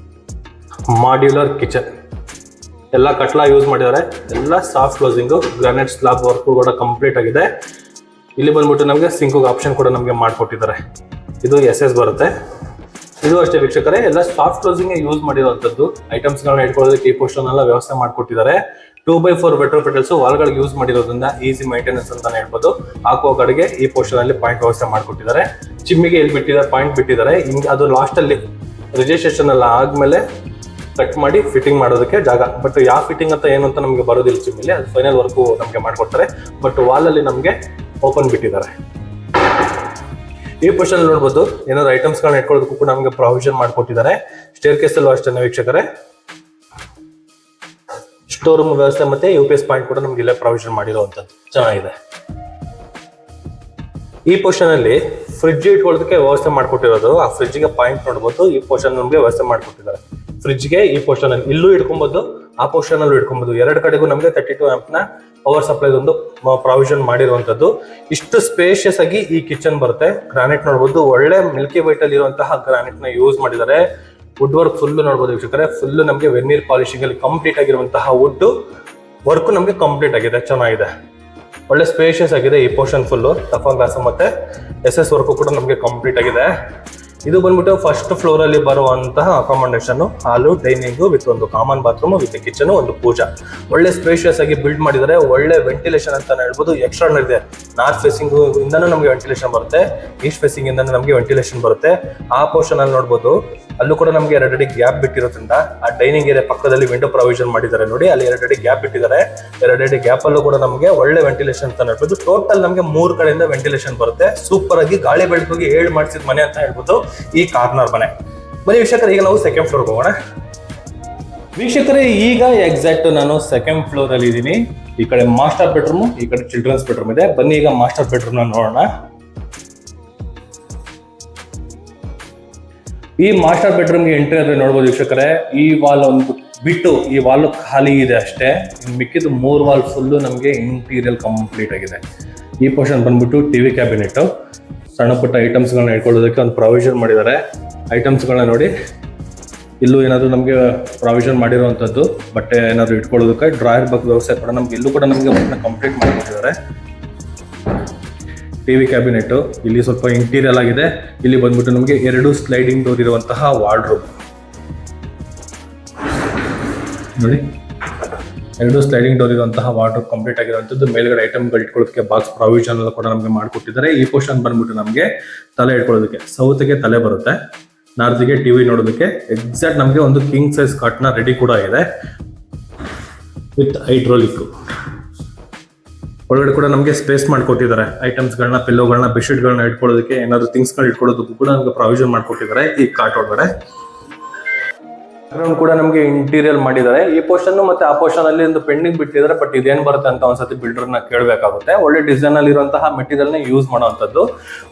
ಮಾಡ್ಯುಲರ್ ಕಿಚನ್, ಎಲ್ಲ ಕಟ್ಲಾ ಯೂಸ್ ಮಾಡಿದ್ದಾರೆ. ಎಲ್ಲ soft closing, granite slab work ಕೂಡ ಕಂಪ್ಲೀಟ್ ಆಗಿದೆ. ಇಲ್ಲಿ ಬಂದ್ಬಿಟ್ಟು ನಮಗೆ ಸಿಂಕ್ ಆಪ್ಷನ್ ಕೂಡ ನಮಗೆ ಮಾಡ್ಕೊಟ್ಟಿದ್ದಾರೆ. ಇದು SS ಬರುತ್ತೆ. ಇದು ಅಷ್ಟೇ ವೀಕ್ಷಕರೇ, ಎಲ್ಲ ಸಾಫ್ಟ್ ಕ್ಲೋಸಿಂಗ್ ಯೂಸ್ ಮಾಡಿರುವಂತದ್ದು. ಐಟಮ್ಸ್ ಗಳನ್ನ ಇಟ್ಕೊಳ್ಳೋದಕ್ಕೆ ಈ ಪೋರ್ಷನ್ ಎಲ್ಲ ವ್ಯವಸ್ಥೆ ಮಾಡ್ಕೊಟ್ಟಿದ್ದಾರೆ. 2x4 ವೆಟ್ರೋಫಿಟಲ್ಸ್ ವಾಲ್ಗಳಿಗೆ ಯೂಸ್ ಮಾಡಿರೋದ್ರಿಂದ ಈಸಿ ಮೈಂಟೆನೆನ್ಸ್ ಅಂತಾನೆ ಹೇಳ್ಬೋದು. ಹಾಕುವ ಕಡೆಗೆ ಈ ಪೋರ್ಷನ್ ಅಲ್ಲಿ ಪಾಯಿಂಟ್ ವ್ಯವಸ್ಥೆ ಮಾಡ್ಕೊಟ್ಟಿದ್ದಾರೆ. ಚಿಮ್ಮಿಗೆ ಎಲ್ಲಿ ಬಿಟ್ಟಿದ್ದಾರೆ ಪಾಯಿಂಟ್ ಬಿಟ್ಟಿದ್ದಾರೆ. ಹಿಂಗೆ ಅದು ಲಾಸ್ಟ್ ಅಲ್ಲಿ ರಿಜಿಸ್ಟ್ರೇಷನ್ ಎಲ್ಲ ಆದ್ಮೇಲೆ ಕಟ್ ಮಾಡಿ ಫಿಟ್ಟಿಂಗ್ ಮಾಡೋದಕ್ಕೆ ಜಾಗ. ಬಟ್ ಯಾವ ಫಿಟ್ಟಿಂಗ್ ಅಂತ ಏನು ಅಂತ ನಮಗೆ ಬರೋದಿಲ್ಲ ಚಿಮ್ಮಿಲಿ, ಅದು ಫೈನಲ್ ವರ್ಕು ನಮಗೆ ಮಾಡ್ಕೊಡ್ತಾರೆ. ಬಟ್ ವಾಲ್ ಅಲ್ಲಿ ನಮಗೆ ಓಪನ್ ಬಿಟ್ಟಿದ್ದಾರೆ. ಈ ಪೋರ್ಷನ್ ನೋಡ್ಬೋದು ಏನಾದ್ರು ಐಟಮ್ಸ್ ಗಳನ್ನ ಇಟ್ಕೊಳ್ಳೋದಕ್ಕೂ ಕೂಡ ನಮಗೆ ಪ್ರಾವಿಷನ್ ಮಾಡ್ಕೊಟ್ಟಿದ್ದಾರೆ. ಸ್ಟೇರ್ ಕೇಸ್ ಅಲ್ಲೂ ಅಷ್ಟೇ ವೀಕ್ಷಕರೇ, ಸ್ಟೋರ್ ರೂಮ್ ವ್ಯವಸ್ಥೆ ಮತ್ತೆ UPS ಪಾಯಿಂಟ್ ಕೂಡ ನಮ್ಗೆ ಇಲ್ಲೇ ಪ್ರಾವಿಷನ್ ಮಾಡಿರುವಂತದ್ದು, ಚೆನ್ನಾಗಿದೆ. ಈ ಪೋರ್ಷನ್ ಅಲ್ಲಿ ಫ್ರಿಡ್ಜ್ ಇಟ್ಕೊಳ್ಳೋದಕ್ಕೆ ವ್ಯವಸ್ಥೆ ಮಾಡ್ಕೊಟ್ಟಿರೋದು. ಆ ಫ್ರಿಡ್ಜ್ ಗೆ ಪಾಯಿಂಟ್ ನೋಡ್ಬೋದು. ಈ ಪೋರ್ಷನ್ ನಮಗೆ ವ್ಯವಸ್ಥೆ ಮಾಡ್ಕೊಟ್ಟಿದ್ದಾರೆ. ಫ್ರಿಡ್ಜ್ ಗೆ ಈ ಪೋರ್ಷನ್ ಅಲ್ಲಿ ಇಲ್ಲೂ ಇಟ್ಕೊಬಹುದು, ಆ ಪೋರ್ಷನ್ ಅಲ್ಲೂ ಇಟ್ಕೊಬಹುದು. ಎರಡು ಕಡೆಗೂ ನಮಗೆ 32 ಆಂಪ್ ನ ಪವರ್ ಸಪ್ಲೈ ಒಂದು ಪ್ರಾವಿಷನ್ ಮಾಡಿರುವಂತದ್ದು. ಇಷ್ಟು ಸ್ಪೇಷಿಯಸ್ ಆಗಿ ಈ ಕಿಚನ್ ಬರುತ್ತೆ. ಗ್ರಾನೈಟ್ ನೋಡ್ಬೋದು, ಒಳ್ಳೆ ಮಿಲ್ಕಿ ವೈಟ್ ಅಲ್ಲಿ ಇರುವಂತಹ ಗ್ರಾನೈಟ್ ನ ಯೂಸ್ ಮಾಡಿದ್ದಾರೆ. ವುಡ್ ವರ್ಕ್ ಫುಲ್ ನೋಡ್ಬೋದು ವೀಕ್ಷಕರೇ, ಫುಲ್ ನಮಗೆ ವೆನ್ನೀರ್ ಪಾಲಿಶಿಂಗ್ ಅಲ್ಲಿ ಕಂಪ್ಲೀಟ್ ಆಗಿರುವಂತಹ ವುಡ್ ವರ್ಕ್ ನಮಗೆ ಕಂಪ್ಲೀಟ್ ಆಗಿದೆ, ಚೆನ್ನಾಗಿದೆ. ಒಳ್ಳೆ ಸ್ಪೇಷಿಯಸ್ ಆಗಿದೆ ಈ ಪೋರ್ಷನ್ ಫುಲ್. ಟಫನ್ ಗ್ಲಾಸ್ ಮತ್ತೆ SS ವರ್ಕ್ ಕೂಡ ನಮಗೆ ಕಂಪ್ಲೀಟ್ ಆಗಿದೆ. ಇದು ಬಂದ್ಬಿಟ್ಟು ಫಸ್ಟ್ ಫ್ಲೋರ್ ಅಲ್ಲಿ ಬರುವಂತಹ ಅಕಾಮಡೇಷನ್, ಹಾಲು, ಡೈನಿಂಗ್ ವಿತ್ ಒಂದು ಕಾಮನ್ ಬಾತ್ರೂಮ್ ವಿತ್ ಕಿಚನ್, ಒಂದು ಪೂಜಾ. ಒಳ್ಳೆ ಸ್ಪೇಷಿಯಸ್ ಆಗಿ ಬಿಲ್ಡ್ ಮಾಡಿದ್ದಾರೆ. ಒಳ್ಳೆ ವೆಂಟಿಲೇಷನ್ ಅಂತಾನೆ ಹೇಳ್ಬೋದು. ಎಕ್ಸ್ಟ್ರಾ ಇದೆ. ನಾರ್ತ್ ಫೇಸಿಂಗ್ ಇಂದನೂ ನಮಗೆ ವೆಂಟಿಲೇಷನ್ ಬರುತ್ತೆ, ಈಸ್ಟ್ ಫೇಸಿಂಗ್ ಇಂದನೂ ನಮಗೆ ವೆಂಟಿಲೇಷನ್ ಬರುತ್ತೆ. ಆ ಪೋರ್ಷನ್ ಅಲ್ಲಿ ನೋಡ್ಬೋದು, ಅಲ್ಲೂ ಕೂಡ ನಮಗೆ 2 ಅಡಿ ಗ್ಯಾಪ್ ಬಿಟ್ಟಿರೋದ್ರಿಂದ ಆ ಡೈನಿಂಗ್ ಏರಿಯಾ ಪಕ್ಕದಲ್ಲಿ ವಿಂಡೋ ಪ್ರಾವಿಷನ್ ಮಾಡಿದ್ದಾರೆ ನೋಡಿ. ಅಲ್ಲಿ 2 ಅಡಿ ಗ್ಯಾಪ್ ಬಿಟ್ಟಿದ್ದಾರೆ. 2 ಅಡಿ ಗ್ಯಾಪ್ ಅಲ್ಲೂ ಕೂಡ ನಮಗೆ ಒಳ್ಳೆ ವೆಂಟಿಲೇಷನ್ ಅಂತ ಹೇಳ್ಬೋದು. ಟೋಟಲ್ ನಮಗೆ 3 ಕಡೆಯಿಂದ ವೆಂಟಿಲೇಷನ್ ಬರುತ್ತೆ. ಸೂಪರ್ ಆಗಿ ಗಾಳಿ ಬೆಳಕಿಗೆ ಹೇಳಿ ಮಾಡಿಸಿದ ಮನೆ ಅಂತ ಹೇಳ್ಬೋದು ಈ ಕಾರ್ನರ್ ಮನೆ. ಬನ್ನಿ ವೀಕ್ಷಕರೇ, ಈಗ ನಾವು ಸೆಕೆಂಡ್ ಫ್ಲೋರ್ ಹೋಗೋಣ. ವೀಕ್ಷಕರೇ, ಈಗ ಎಕ್ಸಾಕ್ಟ್ ನಾನು ಸೆಕೆಂಡ್ ಫ್ಲೋರ್ ಅಲ್ಲಿ ಇದ್ದೀನಿ. ಈ ಕಡೆ ಮಾಸ್ಟರ್ ಬೆಡ್ರೂಮ್, ಈ ಕಡೆ ಚಿಲ್ಡ್ರನ್ಸ್ ಬೆಡ್ರೂಮ್ ಇದೆ. ಬನ್ನಿ ಈಗ ಮಾಸ್ಟರ್ ಬೆಡ್ರೂಮ್ ನ ನೋಡೋಣ. ಈ ಮಾಸ್ಟರ್ ಬೆಡ್ರೂಮ್ ಗೆ ಎಂಟ್ರಿ ಆದ್ರೆ ನೋಡ್ಬೋದು ವೀಕ್ಷಕರೇ, ಈ ವಾಲ್ ಒಂದು ಬಿಟ್ಟು ಈ ವಾಲ್ ಖಾಲಿ ಇದೆ ಅಷ್ಟೇ. ಇನ್ನು ಮಿಕ್ಕಿದ್ದು 3 ವಾಲ್ ಫುಲ್ಲು ನಮಗೆ ಇಂಟೀರಿಯರ್ ಕಂಪ್ಲೀಟ್ ಆಗಿದೆ. ಈ ಪೋರ್ಷನ್ ಬಂದ್ಬಿಟ್ಟು ಟಿವಿ ಕ್ಯಾಬಿನೆಟ್, ಸಣ್ಣ ಪುಟ್ಟ ಐಟಮ್ಸ್ಗಳನ್ನ ಇಟ್ಕೊಳ್ಳೋದಕ್ಕೆ ಒಂದು ಪ್ರಾವಿಷನ್ ಮಾಡಿದ್ದಾರೆ. ಐಟಮ್ಸ್ಗಳನ್ನ ನೋಡಿ, ಇಲ್ಲೂ ಏನಾದರೂ ನಮಗೆ ಪ್ರಾವಿಷನ್ ಮಾಡಿರುವಂಥದ್ದು ಬಟ್ಟೆ ಏನಾದರೂ ಇಟ್ಕೊಳ್ಳೋದಕ್ಕೆ ಡ್ರಾಯರ್ ಬಾಕ್ಸ್ ವ್ಯವಸ್ಥೆ ಕೂಡ ನಮ್ಗೆ ಇಲ್ಲೂ ಕೂಡ ನಮಗೆ ಕಂಪ್ಲೀಟ್ ಮಾಡಿಕೊಟ್ಟಿದ್ದಾರೆ. ಟಿವಿ ಕ್ಯಾಬಿನೆಟ್ ಇಲ್ಲಿ ಸ್ವಲ್ಪ ಇಂಟೀರಿಯರ್ ಆಗಿದೆ. ಇಲ್ಲಿ ಬಂದ್ಬಿಟ್ಟು ನಮಗೆ 2 ಸ್ಲೈಡಿಂಗ್ ಡೋರ್ ಇರುವಂತಹ ವಾರ್ಡ್ರೋಬ್ ನೋಡಿ, 2 ಸ್ಲೈಡಿಂಗ್ ಡೋರ್ ಇರುವಂತಹ ವಾರ್ಡ್ರೋಬ್ ಕಂಪ್ಲೀಟ್ ಆಗಿರುವಂಥದ್ದು. ಮೇಲ್ಗಡೆ ಐಟಮ್ಗಳು ಇಟ್ಕೊಳ್ಳೋದಕ್ಕೆ ಬಾಕ್ಸ್ ಪ್ರಾವಿಷನ್ ಎಲ್ಲ ಕೂಡ ನಮಗೆ ಮಾಡಿಕೊಟ್ಟಿದ್ದಾರೆ. ಈ ಪೋರ್ಷನ್ ಬಂದ್ಬಿಟ್ಟು ನಮಗೆ ತಲೆ ಇಟ್ಕೊಳ್ಳೋದಕ್ಕೆ, ಸೌತ್ಗೆ ತಲೆ ಬರುತ್ತೆ, ನಾರ್ತ್ಗೆ ಟಿವಿ ನೋಡೋದಕ್ಕೆ ಎಕ್ಸಾಕ್ಟ್ ನಮಗೆ ಒಂದು ಕಿಂಗ್ ಸೈಜ್ ಕಾಟ್ನ ರೆಡಿ ಕೂಡ ಇದೆ ವಿತ್ ಹೈಡ್ರೋಲಿಕ್. ಒಳಗಡೆ ಕೂಡ ನಮಗೆ ಸ್ಪೇಸ್ ಮಾಡಿಕೊಟ್ಟಿದ್ದಾರೆ. ಐಟಮ್ಸ್ಗಳನ್ನ, ಪಿಲ್ಲೋಗಳನ್ನ, ಬೆಡ್ಶೀಟ್ಗಳನ್ನ ಇಟ್ಕೊಳ್ಳೋದಕ್ಕೆ, ಏನಾದ್ರು ಥಿಂಗ್ಸ್ಗಳು ಇಟ್ಕೊಳ್ಳೋದಕ್ಕೂ ಕೂಡ ನಮಗೆ ಪ್ರಾವಿಷನ್ ಮಾಡಿಕೊಟ್ಟಿದ್ದಾರೆ ಈ ಕಾಟ್ ಒಳಗಡೆ. ಬ್ಯಾಕ್ಗ್ರೌಂಡ್ ಕೂಡ ನಮಗೆ ಇಂಟೀರಿಯರ್ ಮಾಡಿದ್ದಾರೆ. ಈ ಪೋರ್ಷನ್ ಮತ್ತೆ ಆ ಪೋರ್ಷನ್ ಅಲ್ಲಿ ಒಂದು ಪೆಂಡಿಂಗ್ ಬಿಟ್ಟಿದ್ದಾರೆ. ಬಟ್ ಇದೇನ್ ಬರುತ್ತೆ ಅಂತ ಒಂದ್ಸತಿ ಬಿಲ್ಡರ್ನ ಕೇಳಬೇಕಾಗುತ್ತೆ. ಒಳ್ಳೆ ಡಿಸೈನ್ ಅಲ್ಲಿ ಇರುವಂತಹ ಮೆಟೀರಿಯಲ್ ನ ಯೂಸ್ ಮಾಡುವಂತದ್ದು.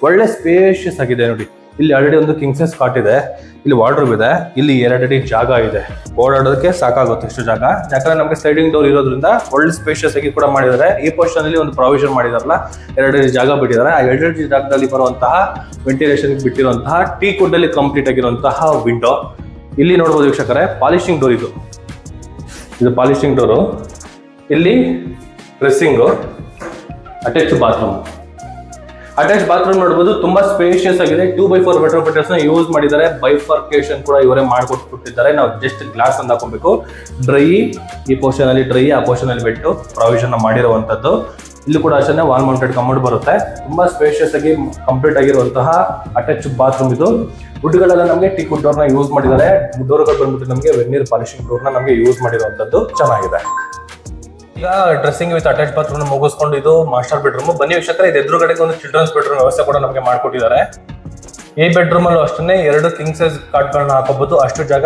ಒಳ್ಳೆ ಸ್ಪೇಷಿಯಸ್ ಆಗಿದೆ ನೋಡಿ. ಇಲ್ಲಿ ಆಲ್ರೆಡಿ ಒಂದು ಕಿಂಗ್ ಸೈಜ್ ಕಾಟ್ ಇದೆ, ಇಲ್ಲಿ ವಾರ್ಡ್ರೋಬ್ ಇದೆ, ಇಲ್ಲಿ 2 ಅಡಿ ಜಾಗ ಇದೆ, ಓಡಾಡೋದಕ್ಕೆ ಸಾಕಾಗುತ್ತೆ ಇಷ್ಟು ಜಾಗ. ಯಾಕಂದ್ರೆ ನಮಗೆ ಸ್ಲೈಡಿಂಗ್ ಡೋರ್ ಇರೋದ್ರಿಂದ ಒಳ್ಳೆ ಸ್ಪೇಷಿಯಸ್ ಆಗಿ ಕೂಡ ಮಾಡಿದ್ದಾರೆ. ಈ ಪೋರ್ಷನ್ ಅಲ್ಲಿ ಒಂದು ಪ್ರಾವಿಷನ್ ಮಾಡಿದಾರಲ್ಲ, 2 ಅಡಿ ಜಾಗ ಬಿಟ್ಟಿದ್ದಾರೆ. ಆ 2 ಅಡಿ ಜಾಗದಲ್ಲಿ ಬರುವಂತಹ ವೆಂಟಿಲೇಷನ್ ಬಿಟ್ಟಿರುವಂತಹ ಟೀ ಕುಡ್ ಅಲ್ಲಿ ಕಂಪ್ಲೀಟ್ ಆಗಿರುವಂತಹ ವಿಂಡೋ. ಇಲ್ಲಿ ನೋಡಬಹುದು ವೀಕ್ಷಕರೇ, ಪಾಲಿಶಿಂಗ್ ಡೋರ್ ಇದು ಪಾಲಿಶಿಂಗ್ ಡೋರು. ಇಲ್ಲಿ ಡ್ರೆಸ್ಸಿಂಗು, ಅಟ್ಯಾಚ್ ಬಾತ್ರೂಮ್ ನೋಡಬಹುದು. ತುಂಬಾ ಸ್ಪೇಷಿಯಸ್ ಆಗಿದೆ. 2x4 ವೆಟ್ರೋಫಿಟರ್ಸ್ ನ ಯೂಸ್ ಮಾಡಿದ್ದಾರೆ. ಬೈಫರ್ಕೇಶನ್ ಕೂಡ ಇವರೇ ಮಾಡಿಕೊಟ್ಬಿಟ್ಟಿದ್ದಾರೆ. ನಾವು ಜಸ್ಟ್ ಗ್ಲಾಸ್ ಅಂತ ಹಾಕೊಬೇಕು. ಡ್ರೈ ಈ ಪೋರ್ಷನ್ ಅಲ್ಲಿ ಡ್ರೈ, ಆ ಪೋರ್ಷನ್ ಅಲ್ಲಿ ಬಿಟ್ಟು ಪ್ರಾವಿಷನ್ ಮಾಡಿರುವಂತದ್ದು. ಇಲ್ಲಿ ಕೂಡ ಅಷ್ಟೇ ವಾಲ್ ಮೌಂಟೆಡ್ ಕಮೋಡ್ ಬರುತ್ತೆ. ತುಂಬಾ ಸ್ಪೇಷಿಯಸ್ ಆಗಿ ಕಂಪ್ಲೀಟ್ ಆಗಿರುವಂತಹ ಅಟ್ಯಾಚ್ ಬಾತ್ರೂಮ್ ಇದು. ವುಡ್ಗಳೆಲ್ಲ ನಮಗೆ ಟೀಕ್ ವುಡ್ ಡೋರ್ನ ಯೂಸ್ ಮಾಡಿದ್ದಾರೆ. ಡೋರ್ಗಳು ಬಂದ್ಬಿಟ್ಟು ನಮಗೆ ವೆರ್ನಿಯರ್ ಪಾಲಿಶಿಂಗ್ ಡೋರ್ನ ನಮಗೆ ಯೂಸ್ ಮಾಡಿರುವಂತದ್ದು ಚೆನ್ನಾಗಿದೆ. ಈಗ ಡ್ರೆಸ್ಸಿಂಗ್ ವಿತ್ ಅಟ್ಯಾಚ್ ಬಾತ್ರೂಮ್ ಮುಗಿಸ್ಕೊಂಡು ಇದು ಮಾಸ್ಟರ್ ಬೆಡ್ರೂಮ್. ಬನ್ನಿ ವೀಕ್ಷಕರೇ, ಇದು ಎದುರುಗಡೆಗೆ ಒಂದು ಚಿಲ್ಡ್ರನ್ಸ್ ಬೆಡ್ರೂಮ್ ವ್ಯವಸ್ಥೆ ಕೂಡ ನಮಗೆ ಮಾಡಿಕೊಟ್ಟಿದ್ದಾರೆ. ಈ ಬೆಡ್ರೂಮ್ ಅಲ್ಲೂ ಅಷ್ಟೇ 2 ಕಿಂಗ್ ಸೈಜ್ ಕಾಟ್ಗಳನ್ನ ಹಾಕೋಬಹುದು. ಅಷ್ಟು ಜಾಗ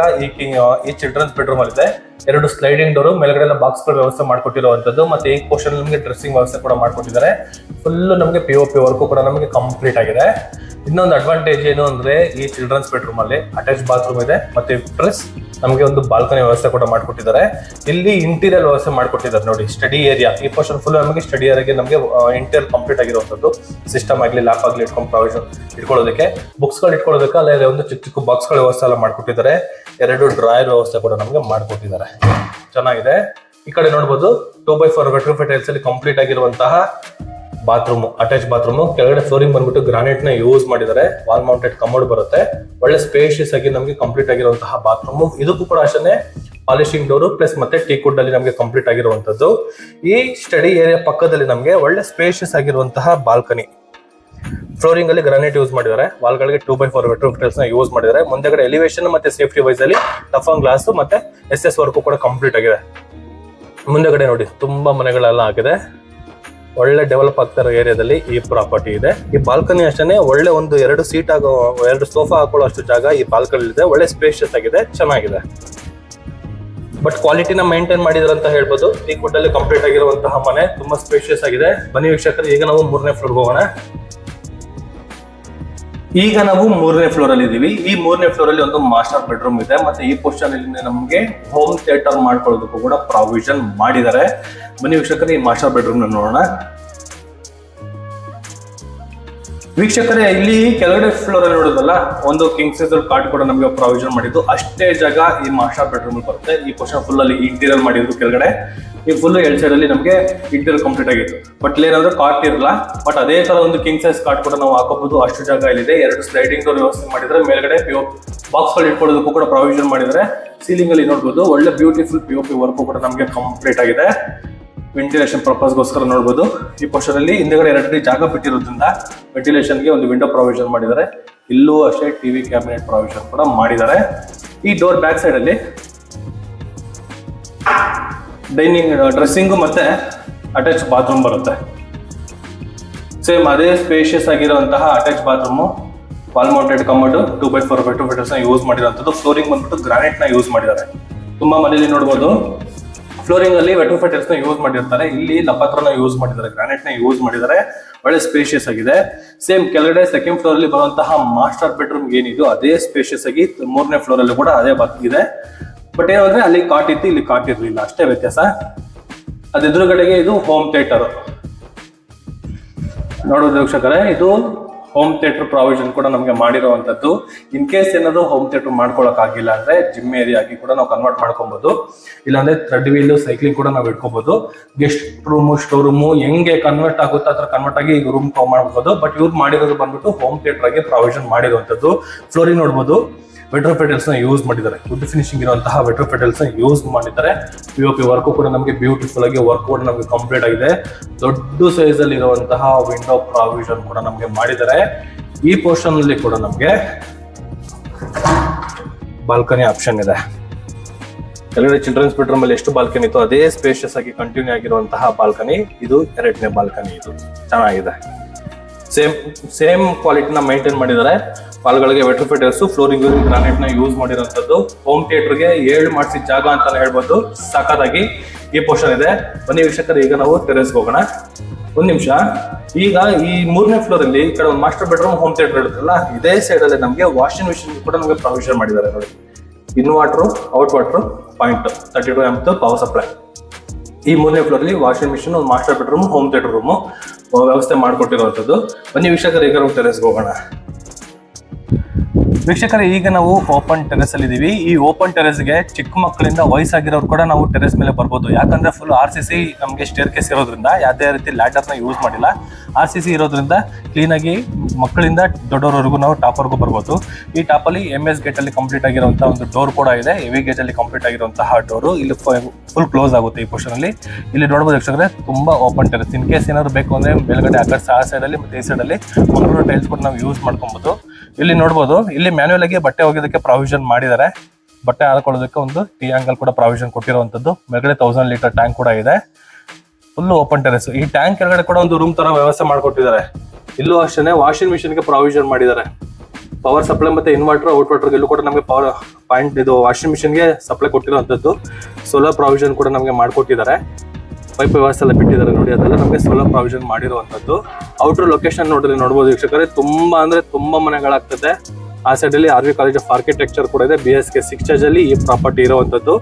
ಈ ಚಿಲ್ಡ್ರನ್ಸ್ ಬೆಡ್ರೂಮ್ ಅಲ್ಲಿ ಇದೆ. 2 ಸ್ಲೈಡಿಂಗ್ ಡೋರ್, ಮೇಲ್ಗಡೆ ಎಲ್ಲ ಬಾಕ್ಸ್ ಗಳ ವ್ಯವಸ್ಥೆ ಮಾಡ್ಕೊಟ್ಟಿರುವಂತದ್ದು. ಮತ್ತೆ ಈ ಪೋರ್ಷನ್ ನಮಗೆ ಡ್ರೆಸ್ಸಿಂಗ್ ವ್ಯವಸ್ಥೆ ಕೂಡ ಮಾಡ್ಕೊಟ್ಟಿದ್ದಾರೆ. ಫುಲ್ ನಮಗೆ POP ವರ್ಕ್ ಕೂಡ ನಮಗೆ ಕಂಪ್ಲೀಟ್ ಆಗಿದೆ. ಇನ್ನೊಂದು ಅಡ್ವಾಂಟೇಜ್ ಏನು ಅಂದ್ರೆ, ಈ ಚಿಲ್ಡ್ರನ್ಸ್ ಬೆಡ್ರೂಮ್ ಅಲ್ಲಿ ಅಟ್ಯಾಚ್ ಬಾತ್ರೂಮ್ ಇದೆ, ಮತ್ತೆ ಪ್ಲಸ್ ನಮಗೆ ಒಂದು ಬಾಲ್ಕನಿ ವ್ಯವಸ್ಥೆ ಕೂಡ ಮಾಡ್ಕೊಟ್ಟಿದ್ದಾರೆ. ಇಲ್ಲಿ ಇಂಟೀರಿಯರ್ ವ್ಯವಸ್ಥೆ ಮಾಡ್ಕೊಟ್ಟಿದ್ದಾರೆ ನೋಡಿ. ಸ್ಟಡಿ ಏರಿಯಾ, ಈ ಪೋರ್ಷನ್ ಫುಲ್ ನಮಗೆ ಸ್ಟಡಿ ಏರಿಯಾಗೆ ನಮಗೆ ಇಂಟೀರಿಯರ್ ಕಂಪ್ಲೀಟ್ ಆಗಿರುವಂತದ್ದು. ಸಿಸ್ಟಮ್ ಆಗಲಿ, ಲ್ಯಾಪ್ ಆಗಲಿ ಪ್ರಾವಿಷನ್ ಇಟ್ಕೊಳ್ಳೋದಕ್ಕೆ, ಬುಕ್ಸ್ ಗಳು ಇಟ್ಕೊಳ್ಳೋದಕ್ಕೆ ಅಲ್ಲೇ ಒಂದು ಚಿಕ್ಕ ಚಿಕ್ಕ ಬಾಕ್ಸ್ ಗಳ ವ್ಯವಸ್ಥೆ ಎಲ್ಲ ಮಾಡ್ಕೊಟ್ಟಿದ್ದಾರೆ. 2 ಡ್ರಾಯರ್ ವ್ಯವಸ್ಥೆ ಕೂಡ ನಮಗೆ ಮಾಡ್ಕೊಟ್ಟಿದ್ದಾರೆ. ಚೆನ್ನಾಗಿದೆ. ಈ ಕಡೆ ನೋಡಬಹುದು 2x4 ವೆಟ್ರೋಫಿಟರ್ಸ್ ಅಲ್ಲಿ ಕಂಪ್ಲೀಟ್ ಆಗಿರುವಂತಹ ಬಾತ್ರೂಮ್, ಅಟ್ಯಾಚ್ ಬಾತ್ರೂಮ್. ಕೆಳಗಡೆ ಫ್ಲೋರಿಂಗ್ ಬಂದ್ಬಿಟ್ಟು ಗ್ರಾನೈಟ್ ನ ಯೂಸ್ ಮಾಡಿದ್ದಾರೆ. ವಾಲ್ ಮೌಂಟೆಡ್ ಕಮೋಡ್ ಬರುತ್ತೆ. ಒಳ್ಳೆ ಸ್ಪೇಷಿಯಸ್ ಆಗಿ ನಮಗೆ ಕಂಪ್ಲೀಟ್ ಆಗಿರುವಂತಹ ಬಾತ್ರೂಮ್. ಇದಕ್ಕೂ ಕೂಡ ಅಷ್ಟೇ ಪಾಲಿಶಿಂಗ್ ಡೋರು ಪ್ಲಸ್ ಮತ್ತೆ ಟೀಕ್ ವುಡ್ ಅಲ್ಲಿ ನಮಗೆ ಕಂಪ್ಲೀಟ್ ಆಗಿರುವಂತದ್ದು. ಈ ಸ್ಟಡಿ ಏರಿಯಾ ಪಕ್ಕದಲ್ಲಿ ನಮಗೆ ಒಳ್ಳೆ ಸ್ಪೇಷಿಯಸ್ ಆಗಿರುವಂತಹ ಬಾಲ್ಕನಿ. ಫ್ಲೋರಿಂಗ್ ಅಲ್ಲಿ ಗ್ರಾನೈಟ್ ಯೂಸ್ ಮಾಡಿದ್ದಾರೆ. ವಾಲ್ಗಳಿಗೆ 2x4 ವೆಟ್ರೋಫಿಟರ್ಸ್ ನ ಯೂಸ್ ಮಾಡಿದ್ದಾರೆ. ಮುಂದೆಗಡೆ ಎಲಿವೇಶನ್ ಮತ್ತೆ ಸೇಫ್ಟಿ ವೈಸ್ ಅಲ್ಲಿ ಟಫನ್ ಗ್ಲಾಸ್ ಮತ್ತೆ SS ವರ್ಕ್ ಕೂಡ ಕಂಪ್ಲೀಟ್ ಆಗಿದೆ. ಮುಂದೆಗಡೆ ನೋಡಿ ತುಂಬಾ ಮನೆಗಳೆಲ್ಲ ಆಗಿದೆ. ಒಳ್ಳೆ ಡೆವಲಪ್ ಆಗ್ತಾ ಇರೋ ಏರಿಯಾದಲ್ಲಿ ಈ ಪ್ರಾಪರ್ಟಿ ಇದೆ. ಈ ಬಾಲ್ಕನಿ ಅಷ್ಟೇ ಒಳ್ಳೆ ಒಂದು 2 ಸೀಟ್ ಆಗೋ 2 ಸೋಫಾ ಹಾಕೊಳ್ಳೋ ಅಷ್ಟು ಜಾಗ ಈ ಬಾಲ್ಕನಿ ಇದೆ. ಒಳ್ಳೆ ಸ್ಪೇಷಿಯಸ್ ಆಗಿದೆ, ಚೆನ್ನಾಗಿದೆ. ಬಟ್ ಕ್ವಾಲಿಟಿನ ಮೇಂಟೈನ್ ಮಾಡಿದ್ರು ಅಂತ ಹೇಳ್ಬೋದು. ಈ ವುಡ್ ಅಲ್ಲಿ ಕಂಪ್ಲೀಟ್ ಆಗಿರುವಂತಹ ಮನೆ ತುಂಬಾ ಸ್ಪೇಷಿಯಸ್ ಆಗಿದೆ. ಬನ್ನಿ ವೀಕ್ಷಕರು, ಈಗ ನಾವು 3ನೇ ಫ್ಲೋರ್ಗೆ ಹೋಗೋಣ. ಈಗ ನಾವು 3ನೇ ಫ್ಲೋರ್ ಅಲ್ಲಿ ಇದೀವಿ. ಈ 3ನೇ ಫ್ಲೋರ್ ಅಲ್ಲಿ ಒಂದು ಮಾಸ್ಟರ್ ಬೆಡ್ರೂಮ್ ಇದೆ. ಮತ್ತೆ ಈ ಪೋರ್ಷನ್ ಅಲ್ಲಿ ನಮಗೆ ಹೋಮ್ ಥಿಯೇಟರ್ ಮಾಡ್ಕೊಳ್ಳೋದಕ್ಕೂ ಕೂಡ ಪ್ರಾವಿಷನ್ ಮಾಡಿದ್ದಾರೆ. ಬನ್ನಿ ವೀಕ್ಷಕರೇ, ಈ ಮಾಸ್ಟರ್ ಬೆಡ್ರೂಮ್ ನೋಡೋಣ. ವೀಕ್ಷಕರೇ, ಇಲ್ಲಿ ಕೆಳಗಡೆ ಫ್ಲೋರ್ ಅಲ್ಲಿ ನೋಡೋದಲ್ಲ, ಒಂದು ಕಿಂಗ್ ಸೈಜ್ ಕಾಟ್ ಕೂಡ ನಮಗೆ ಪ್ರಾವಿಷನ್ ಮಾಡಿದ್ದು. ಅಷ್ಟೇ ಜಾಗ ಈ ಮಾಸ್ಟರ್ ಬೆಡ್ರೂಮ್ ಬರುತ್ತೆ. ಈ ಪೋರ್ಷನ್ ಫುಲ್ ಅಲ್ಲಿ ಇಂಟೀರಿಯರ್ ಮಾಡಿದ್ರು. ಕೆಳಗಡೆ ಈ ಫುಲ್ ಎಲ್ ಸೈಡ್ ಅಲ್ಲಿ ನಮಗೆ ಇಂಟೀರಿಯರ್ ಕಂಪ್ಲೀಟ್ ಆಗಿತ್ತು. ಬಟ್ ಏನಾದ್ರೆ ಕಾಟ್ ಇರಲ್ಲ. ಬಟ್ ಅದೇ ತರ ಒಂದು ಕಿಂಗ್ ಸೈಜ್ ಕಾಟ್ ಕೂಡ ನಾವು ಹಾಕೋಬಹುದು. ಅಷ್ಟು ಜಾಗ ಇಲ್ಲಿದೆ. 2 ಸ್ಲೈಡಿಂಗ್ ಡೋರ್ ವ್ಯವಸ್ಥೆ ಮಾಡಿದ್ರೆ. ಮೇಲ್ಗಡೆ ಬಾಕ್ಸ್ ಗಳು ಇಟ್ಕೊಳ್ಳೋದಕ್ಕೂ ಕೂಡ ಪ್ರಾವಿಷನ್ ಮಾಡಿದ್ರೆ. ಸೀಲಿಂಗ್ ಅಲ್ಲಿ ನೋಡಬಹುದು ಒಳ್ಳೆ ಬ್ಯೂಟಿಫುಲ್ POP ವರ್ಕ್ ಕೂಡ ನಮಗೆ ಕಂಪ್ಲೀಟ್ ಆಗಿದೆ. ವೆಂಟಿಲೇಷನ್ ಪರ್ಪಸ್ಗೋಸ್ಕರ ನೋಡಬಹುದು. ಈ ಪೋರ್ಷನ್ ಅಲ್ಲಿ ಹಿಂದೆಗಡೆ 2 ಅಡಿ ಜಾಗ ಬಿಟ್ಟಿರೋದ್ರಿಂದ ವೆಂಟಿಲೇಷನ್ಗೆ ಒಂದು ವಿಂಡೋ ಪ್ರಾವಿಷನ್ ಮಾಡಿದ್ದಾರೆ. ಇಲ್ಲೂ ಅಷ್ಟೇ ಟಿವಿ ಕ್ಯಾಬಿನೆಟ್ ಪ್ರಾವಿಷನ್ ಕೂಡ ಮಾಡಿದ್ದಾರೆ. ಈ ಡೋರ್ ಬ್ಯಾಕ್ ಸೈಡ್ ಅಲ್ಲಿ ಡೈನಿಂಗ್, ಡ್ರೆಸ್ಸಿಂಗು ಮತ್ತೆ ಅಟ್ಯಾಚ್ ಬಾತ್ರೂಮ್ ಬರುತ್ತೆ. ಸೇಮ್ ಅದೇ ಸ್ಪೇಷಿಯಸ್ ಆಗಿರುವಂತಹ attach bathroom. Wall mounted commode, 2x4 ವೆಟ್ರೋಫಿಟರ್ಸ್ ನ ಯೂಸ್ ಮಾಡಿರುವಂತದ್ದು. ಫ್ಲೋರಿಂಗ್ ಬಂದ್ಬಿಟ್ಟು ಗ್ರಾನೈಟ್ ನ ಯೂಸ್ ಮಾಡಿದ್ದಾರೆ. ತುಂಬಾ ಮನೆಯಲ್ಲಿ ನೋಡಬಹುದು ಫ್ಲೋರಿಂಗ್ ಅಲ್ಲಿ ವೆಟ್ರೋಫಿಟರ್ಸ್ ನ ಯೂಸ್ ಮಾಡಿರ್ತಾರೆ. ಇಲ್ಲಿ ಲಪತ್ರನ ಯೂಸ್ ಮಾಡಿದ್ದಾರೆ, ಗ್ರಾನೈಟ್ ನ ಯೂಸ್ ಮಾಡಿದ್ದಾರೆ. ಒಳ್ಳೆ ಸ್ಪೇಷಿಯಸ್ ಆಗಿದೆ. ಸೇಮ್ ಕೆಳಗಡೆ 2nd ಫ್ಲೋರ್ ಅಲ್ಲಿ ಬರುವಂತಹ ಮಾಸ್ಟರ್ ಬೆಡ್ರೂಮ್ ಏನಿದೆಯೋ ಅದೇ ಸ್ಪೇಷಿಯಸ್ ಆಗಿ 3ನೇ ಫ್ಲೋರ್ ಅಲ್ಲಿ ಕೂಡ ಅದೇ ಇದೆ. ಬಟ್ ಏನಂದ್ರೆ ಅಲ್ಲಿ ಕಾಟ್ ಇತ್ತು, ಇಲ್ಲಿ ಕಾಟ್ ಇರಲಿಲ್ಲ, ಅಷ್ಟೇ ವ್ಯತ್ಯಾಸ. ಅದ್ರ ಎದುರುಗಡೆಗೆ ಇದು ಹೋಮ್ ಥಿಯೇಟರ್ ನೋಡೋದು ವೀಕ್ಷಕರೇ. ಇದು ಹೋಮ್ ಥಿಯೇಟರ್ ಪ್ರಾವಿಷನ್ ಕೂಡ ನಮಗೆ ಮಾಡಿರುವಂತದ್ದು. ಇನ್ ಕೇಸ್ ಏನಾದ್ರು ಹೋಮ್ ಥಿಯೇಟರ್ ಮಾಡ್ಕೊಳಕ್ ಆಗಿಲ್ಲ ಅಂದ್ರೆ ಜಿಮ್ ಏರಿಯಾ ಆಗಿ ಕೂಡ ನಾವು ಕನ್ವರ್ಟ್ ಮಾಡ್ಕೊಬಹುದು. ಇಲ್ಲಾಂದ್ರೆ ಥ್ರೆಡ್ ವೀಲ್ ಸೈಕ್ಲಿಂಗ್ ಕೂಡ ನಾವು ಇಟ್ಕೋಬಹುದು. ಗೆಸ್ಟ್ ರೂಮು, ಸ್ಟೋರ್ ರೂಮು ಹೆಂಗೆ ಕನ್ವರ್ಟ್ ಆಗುತ್ತೋ ಅದ್ರ ಕನ್ವರ್ಟ್ ಆಗಿ ಈಗ ರೂಮ್ ಮಾಡ್ಬೋದು. ಬಟ್ ಇವ್ರು ಮಾಡಿರೋದು ಬಂದ್ಬಿಟ್ಟು ಹೋಮ್ ಥಿಯೇಟರ್ ಆಗಿ ಪ್ರಾವಿಷನ್ ಮಾಡಿರುವಂತದ್ದು. ಫ್ಲೋರಿಂಗ್ ನೋಡ್ಬೋದು, ವೆಟ್ರೋ ಪೆಟಲ್ಸ್ ನ ಯೂಸ್ ಮಾಡಿದ್ದಾರೆ. ವುಡ್ ಫಿನಿಶಿಂಗ್ ಇರುವಂತಹ ವೆಟ್ರೋ ಪೆಟಲ್ಸ್ ನ ಯೂಸ್ ಮಾಡಿದ್ದಾರೆ. POP ವರ್ಕ್ ಕೂಡ ನಮಗೆ ಬ್ಯೂಟಿಫುಲ್ ಆಗಿ ವರ್ಕ್ ಕೂಡ ನಮಗೆ ಕಂಪ್ಲೀಟ್ ಆಗಿದೆ. ದೊಡ್ಡ ಸೈಜ್ ಅಲ್ಲಿ ಇರುವಂತಹ ವಿಂಡೋ ಪ್ರಾವಿಷನ್ ಕೂಡ ನಮಗೆ ಮಾಡಿದ್ದಾರೆ. ಈ ಪೋರ್ಷನ್ ಅಲ್ಲಿ ಕೂಡ ನಮಗೆ ಬಾಲ್ಕನಿ ಆಪ್ಷನ್ ಇದೆ. ಕೆಳಗಡೆ ಚಿಲ್ಡ್ರನ್ಸ್ ಬೆಡ್ರೂಮ್ ಅಲ್ಲಿ ಎಷ್ಟು ಬಾಲ್ಕನಿ ಇತ್ತು ಅದೇ ಸ್ಪೇಷಿಯಸ್ ಆಗಿ ಕಂಟಿನ್ಯೂ ಆಗಿರುವಂತಹ ಬಾಲ್ಕನಿ. ಇದು 2ನೇ ಬಾಲ್ಕನಿ. ಇದು ಚೆನ್ನಾಗಿದೆ. ಸೇಮ್ ಕ್ವಾಲಿಟಿನ ಮೈಂಟೈನ್ ಮಾಡಿದ್ದಾರೆ. ವಾಲ್ಗಳಿಗೆ ವೆಟ್ರೋ ಪೆಟಲ್ಸ್, ಫ್ಲೋರಿಂಗ್ ಗ್ರಾನೈಟ್ ನ ಯೂಸ್ ಮಾಡಿರುವಂತದ್ದು. ಹೋಮ್ ಥಿಯೇಟರ್ಗೆ 7 ಮಾಡಿಸಿದ ಜಾಗ ಅಂತಾನೆ ಹೇಳ್ಬೋದು. ಸಾಕಾಗಿ ಈ ಪೋರ್ಷನ್ ಇದೆ. ಬನ್ನಿ ವೀಕ್ಷಕರು, ಈಗ ನಾವು ಟೆರೆಸ್ಗೆ ಹೋಗೋಣ. ಒಂದ್ ನಿಮಿಷ. ಈಗ ಈ 3ನೇ ಫ್ಲೋರ್ ಅಲ್ಲಿ ಈ ಕಡೆ ಒಂದು ಮಾಸ್ಟರ್ ಬೆಡ್ರೂಮ್, ಹೋಮ್ ಥಿಯೇಟರ್ ಇರುತ್ತಲ್ಲ, ಇದೇ ಸೈಡ್ ಅಲ್ಲಿ ನಮಗೆ ವಾಷಿಂಗ್ ಮಿಷಿನ್ ಕೂಡ ನಮಗೆ ಪ್ರಾವಿಷನ್ ಮಾಡಿದ್ದಾರೆ ನೋಡಿ. In water, out water point 32 amp power supply. ಈ 3ನೇ ಫ್ಲೋರ್ ಅಲ್ಲಿ ವಾಷಿಂಗ್ ಮಿಷಿನ್, ಒಂದು master bedroom, home theatre room ವ್ಯವಸ್ಥೆ ಮಾಡಿಕೊಟ್ಟಿರುವಂತದ್ದು. ಬನ್ನಿ ವೀಕ್ಷಕರು, ಈಗ ನಾವು ಟೆರೆಸ್ಗೆ ಹೋಗೋಣ. ವೀಕ್ಷಕರೇ, ಈಗ ನಾವು ಓಪನ್ ಟೆರೆಸ್ ಅಲ್ಲಿ ಇದೀವಿ. ಈ ಓಪನ್ ಟೆರೆಸ್ಗೆ ಚಿಕ್ಕ ಮಕ್ಕಳಿಂದ ವಯಸ್ಸಾಗಿರೋರು ಕೂಡ ನಾವು ಟೆರೆಸ್ ಮೇಲೆ ಬರ್ಬೋದು. ಯಾಕಂದ್ರೆ ಫುಲ್ RCC ನಮಗೆ ಸ್ಟೇರ್ ಕೇಸ್ ಇರೋದ್ರಿಂದ ಯಾವುದೇ ರೀತಿ ಲ್ಯಾಡರ್ ನ ಯೂಸ್ ಮಾಡಿಲ್ಲ. RCC ಇರೋದ್ರಿಂದ ಕ್ಲೀನ್ ಆಗಿ ಮಕ್ಕಳಿಂದ ದೊಡ್ಡವರವರೆಗೂ ನಾವು ಟಾಪರ್ಗೂ ಬರ್ಬೋದು. ಈ ಟಾಪ್ ಅಲ್ಲಿ MS ಗೇಟ್ ಅಲ್ಲಿ ಕಂಪ್ಲೀಟ್ ಆಗಿರುವಂತಹ ಒಂದು ಡೋರ್ ಕೂಡ ಇದೆ. ಹೆವಿ ಗೇಜ್ ಅಲ್ಲಿ ಕಂಪ್ಲೀಟ್ ಆಗಿರುವಂತಹ ಡೋರು. ಇಲ್ಲಿ ಫುಲ್ ಕ್ಲೋಸ್ ಆಗುತ್ತೆ ಈ ಪೋರ್ಷನ್ ಅಲ್ಲಿ. ಇಲ್ಲಿ ನೋಡಬಹುದು ವೀಕ್ಷಕರೇ, ತುಂಬಾ ಓಪನ್ ಟೆರೆಸ್. ಇನ್ ಕೇಸ್ ಏನಾದ್ರು ಬೇಕು ಅಂದ್ರೆ ಮೇಲ್ಗಡೆ ಆ ಕಡೆ ಆ ಸೈಡ್ ಅಲ್ಲಿ ಮತ್ತೆ ಈ ಸೈಡ್ ಅಲ್ಲಿ ಮಂಗಳೂರು ಟೈಲ್ಸ್ ಕೂಡ ನಾವು ಯೂಸ್ ಮಾಡ್ಕೊಬಹುದು. ಇಲ್ಲಿ ನೋಡಬಹುದು, ಇಲ್ಲಿ ಮ್ಯಾನ್ಯುಯಲ್ ಆಗಿ ಬಟ್ಟೆ ಒಗೆಯೋದಕ್ಕೆ ಪ್ರಾವಿಷನ್ ಮಾಡಿದ್ದಾರೆ. ಬಟ್ಟೆ ಹಾಕೊಳ್ಳೋದಕ್ಕೆ ಒಂದು ಟ್ರಿಯಾಂಗಲ್ ಕೂಡ ಪ್ರಾವಿಷನ್ ಕೊಟ್ಟಿರುವಂತದ್ದು. ಮೇಲ್ಗಡೆ 1000 ಲೀಟರ್ ಟ್ಯಾಂಕ್ ಕೂಡ ಇದೆ. Full open terrace. ಈ ಟ್ಯಾಂಕ್ ಕೆಳಗಡೆ ಕೂಡ ಒಂದು ರೂಮ್ ತರ ವ್ಯವಸ್ಥೆ ಮಾಡಿಕೊಟ್ಟಿದ್ದಾರೆ. ಇಲ್ಲೂ ಅಷ್ಟೇ ವಾಷಿಂಗ್ ಮಿಷಿನ್ ಗೆ ಪ್ರಾವಿಷನ್ ಮಾಡಿದ್ದಾರೆ. ಪವರ್ ಸಪ್ಲೈ ಮತ್ತೆ ಇನ್ವರ್ಟರ್, ಔಟ್ ವಾಟರ್ ಎಲ್ಲೂ ಕೂಡ ನಮಗೆ ಪವರ್ ಪಾಯಿಂಟ್ ಇದು ವಾಷಿಂಗ್ ಮಿಷಿನ್ ಗೆ ಸಪ್ಲೈ ಕೊಟ್ಟಿರುವಂತದ್ದು. ಸೋಲಾರ್ ಪ್ರಾವಿಷನ್ ಕೂಡ ನಮಗೆ ಮಾಡಿಕೊಟ್ಟಿದ್ದಾರೆ. ಪೈಪ್ ವ್ಯವಸ್ಥೆ ಎಲ್ಲ ಬಿಟ್ಟಿದ್ದಾರೆ ನೋಡಿ, ಅದೆಲ್ಲ ನಮಗೆ ಸೋಲಾರ್ ಪ್ರಾವಿಷನ್ ಮಾಡಿರುವಂತದ್ದು. ಔಟರ್ ಲೊಕೇಶನ್ ನೋಡ್ಬೋದು ವೀಕ್ಷಕರೇ, ತುಂಬಾ ಅಂದ್ರೆ ತುಂಬಾ ಮನೆಗಳಾಗ್ತದೆ. ಆ ಸೈಡ್ ಅಲ್ಲಿ RV ಕಾಲೇಜ್ ಆಫ್ ಆರ್ಕಿಟೆಕ್ಚರ್ ಕೂಡ ಇದೆ. BSK 6 charge ಅಲ್ಲಿ ಈ ಪ್ರಾಪರ್ಟಿ ಇರುವಂತದ್ದು.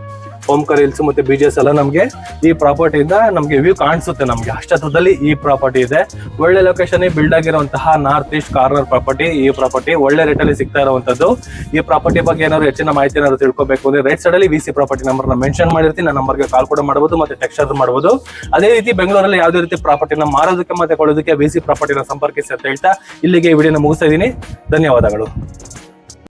ಓಂಕಾರ ಹಿಲ್ಸ್ ಮತ್ತೆ BGS ಎಲ್ಲ ನಮಗೆ ಈ ಪ್ರಾಪರ್ಟಿಯಿಂದ ನಮಗೆ ವ್ಯೂ ಕಾಣಿಸುತ್ತೆ. ನಮಗೆ ಅಷ್ಟತ್ರದಲ್ಲಿ ಈ ಪ್ರಾಪರ್ಟಿ ಇದೆ. ಒಳ್ಳೆ ಲೊಕೇಶನ್ ಬಿಲ್ಡ್ ಆಗಿರುವಂತಹ ನಾರ್ತ್ ಈಸ್ಟ್ ಕಾರ್ನರ್ ಪ್ರಾಪರ್ಟಿ. ಈ ಪ್ರಾಪರ್ಟಿ ಒಳ್ಳೆ ರೇಟ್ ಅಲ್ಲಿ ಸಿಗ್ತಾ ಇರುವಂತದ್ದು. ಈ ಪ್ರಾಪರ್ಟಿ ಬಗ್ಗೆ ಏನಾದ್ರು ಹೆಚ್ಚಿನ ಮಾಹಿತಿ ಏನಾದ್ರು ತಿಳ್ಕೊಬೇಕು ಅಂದ್ರೆ ರೈಟ್ ಸೈಡ್ ಅಲ್ಲಿ VC ಪ್ರಾಪರ್ಟಿ ನಂಬರ್ ನ ಮೆನ್ಷನ್ ಮಾಡಿರ್ತೀನಿ. ನನ್ನ ನಂಬರ್ಗೆ ಕಾಲ್ ಕೂಡ ಮಾಡಬಹುದು, ಮತ್ತೆ ಟೆಕ್ಸ್ಟ್ ಆದ್ರೂ ಮಾಡಬಹುದು. ಅದೇ ರೀತಿ ಬೆಂಗಳೂರಲ್ಲಿ ಯಾವುದೇ ರೀತಿ ಪ್ರಾಪರ್ಟಿನ ಮಾರೋದಕ್ಕೆ ಮತ್ತೆ ಕೊಳ್ಳೋದಕ್ಕೆ VC ಪ್ರಾಪರ್ಟಿನ ಸಂಪರ್ಕಿಸಿ ಅಂತ ಹೇಳ್ತಾ ಇಲ್ಲಿಗೆ ಈ ವಿಡಿಯೋನ ಮುಗಿಸ್ತಾ ಇದ್ದೀನಿ. ಧನ್ಯವಾದಗಳು.